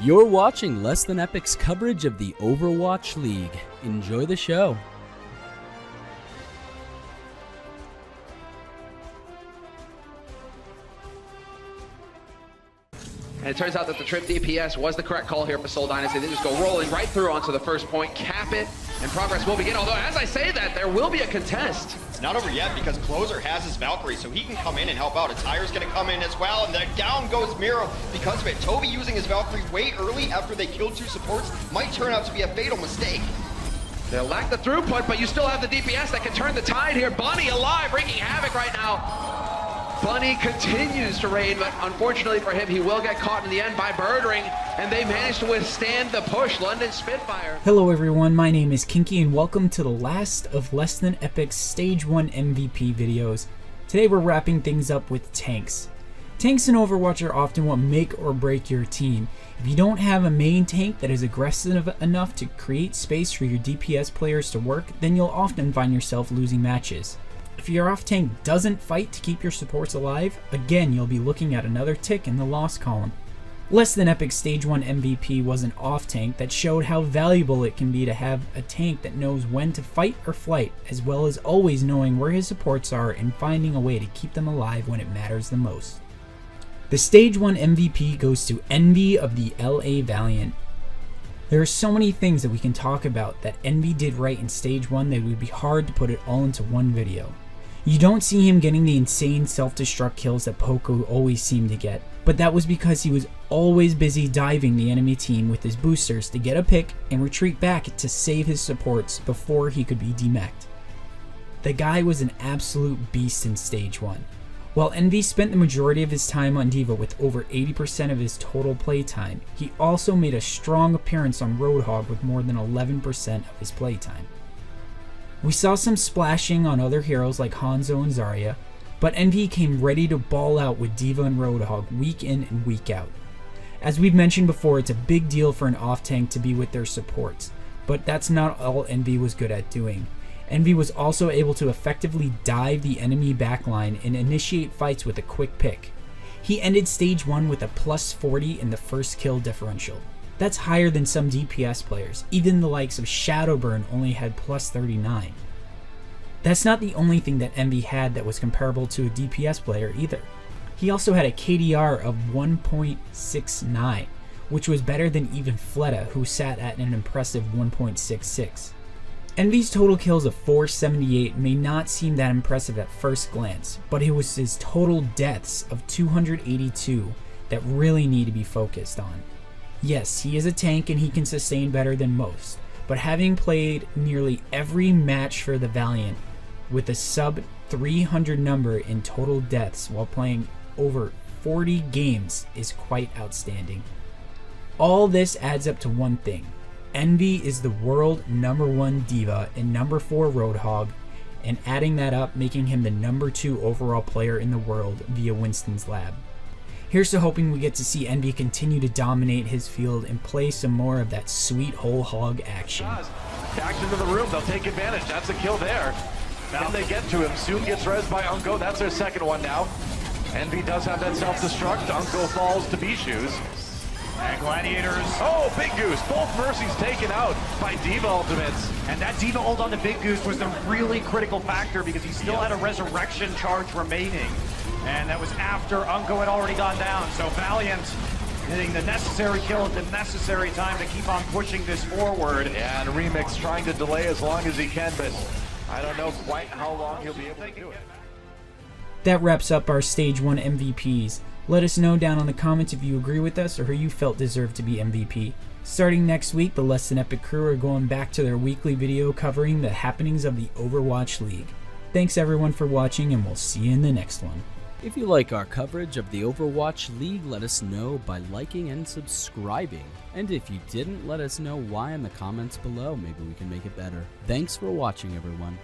You're watching Less Than Epic's coverage of the Overwatch League. Enjoy the show. And it turns out that the trip DPS was the correct call here for Seoul Dynasty. They just go rolling right through onto the first point, cap it, and progress will begin. Although, as I say that, there will be a contest. It's not over yet because Closer has his Valkyrie, so he can come in and help out. Attire's going to come in as well, and then down goes Miro because of it. Toby using his Valkyrie way early after they killed two supports might turn out to be a fatal mistake. They'll lack the throughput, but you still have the DPS that can turn the tide here. Bunny alive, wreaking havoc right now. Bunny continues to reign, but unfortunately for him, he will get caught in the end by Birdring, and they managed to withstand the push. London Spitfire. Hello everyone, my name is Kinky and welcome to the last of Less Than Epic's Stage 1 MVP videos. Today we're wrapping things up with tanks. Tanks in Overwatch are often what make or break your team. If you don't have a main tank that is aggressive enough to create space for your DPS players to work, then you'll often find yourself losing matches. If your off-tank doesn't fight to keep your supports alive, again you'll be looking at another tick in the loss column. Less Than Epic's Stage 1 MVP was an off-tank that showed how valuable it can be to have a tank that knows when to fight or flight, as well as always knowing where his supports are and finding a way to keep them alive when it matters the most. The Stage 1 MVP goes to Envy of the LA Valiant. There are so many things that we can talk about that Envy did right in Stage 1 that it would be hard to put it all into one video. You don't see him getting the insane self-destruct kills that Poco always seemed to get, but that was because he was always busy diving the enemy team with his boosters to get a pick and retreat back to save his supports before he could be demeched. The guy was an absolute beast in Stage 1. While Envy spent the majority of his time on D.Va with over 80% of his total playtime, he also made a strong appearance on Roadhog with more than 11% of his playtime. We saw some splashing on other heroes like Hanzo and Zarya, but Envy came ready to ball out with D.Va and Roadhog week in and week out. As we've mentioned before, it's a big deal for an off-tank to be with their supports, but that's not all Envy was good at doing. Envy was also able to effectively dive the enemy backline and initiate fights with a quick pick. He ended Stage 1 with a plus 40 in the first kill differential. That's higher than some DPS players. Even the likes of Shadowburn only had plus 39. That's not the only thing that Envy had that was comparable to a DPS player either. He also had a KDR of 1.69, which was better than even Fleta, who sat at an impressive 1.66. Envy's total kills of 478 may not seem that impressive at first glance, but it was his total deaths of 282 that really need to be focused on. Yes, he is a tank and he can sustain better than most, but having played nearly every match for the Valiant with a sub 300 number in total deaths while playing over 40 games is quite outstanding. All this adds up to one thing. Envy is the world #1 D.Va and #4 Roadhog, and adding that up, making him the #2 overall player in the world via Winston's Lab. Here's to hoping we get to see Envy continue to dominate his field and play some more of that sweet whole hog action. Back into the room, they'll take advantage. That's a kill there. Now they get to him. Soon gets rezzed by Unko. That's their second one now. Envy does have that self-destruct. Unko falls to B-Shoes. And Gladiators. Oh, Big Goose. Both Mercies taken out by D.Va ultimates. And that D.Va ult on the Big Goose was the really critical factor because he still had a resurrection charge remaining. And that was after Unko had already gone down. So Valiant hitting the necessary kill at the necessary time to keep on pushing this forward. Yeah, and Remix trying to delay as long as he can, but I don't know quite how long he'll be able to do it. That wraps up our Stage 1 MVPs. Let us know down in the comments if you agree with us or who you felt deserved to be MVP. Starting next week, the Less Than Epic crew are going back to their weekly video covering the happenings of the Overwatch League. Thanks everyone for watching, and we'll see you in the next one. If you like our coverage of the Overwatch League, let us know by liking and subscribing. And if you didn't, let us know why in the comments below. Maybe we can make it better. Thanks for watching, everyone.